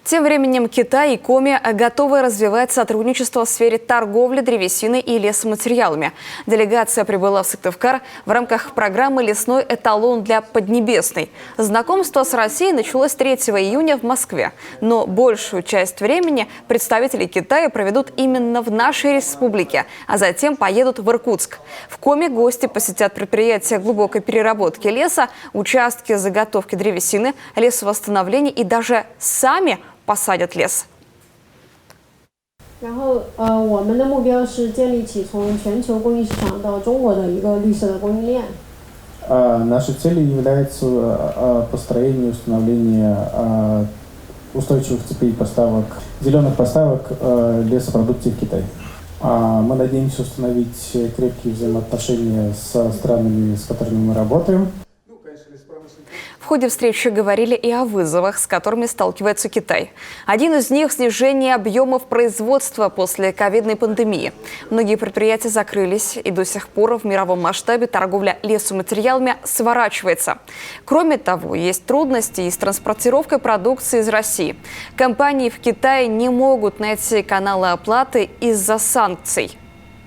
Тем временем Китай и Коми готовы развивать сотрудничество в сфере торговли древесиной и лесоматериалами. Делегация прибыла в Сыктывкар в рамках программы «Лесной эталон для Поднебесной». Знакомство с Россией началось 3 июня в Москве. Но большую часть времени представители Китая проведут именно в нашей республике, а затем поедут в Иркутск. В Коми гости посетят предприятия глубокой переработки леса, участки заготовки древесины, лесовосстановления и даже сами посадят лес. 然后我们的目标是建立起从全球供应市场到中国的一个绿色的供应链。Нашей целью является построение и установление устойчивых цепей поставок, зеленых поставок лесопродукции в Китай. Мы надеемся установить крепкие взаимоотношения со странами, с которыми мы работаем. В ходе встречи говорили и о вызовах, с которыми сталкивается Китай. Один из них – снижение объемов производства после ковидной пандемии. Многие предприятия закрылись, и до сих пор в мировом масштабе торговля лесоматериалами сворачивается. Кроме того, есть трудности и с транспортировкой продукции из России. Компании в Китае не могут найти каналы оплаты из-за санкций.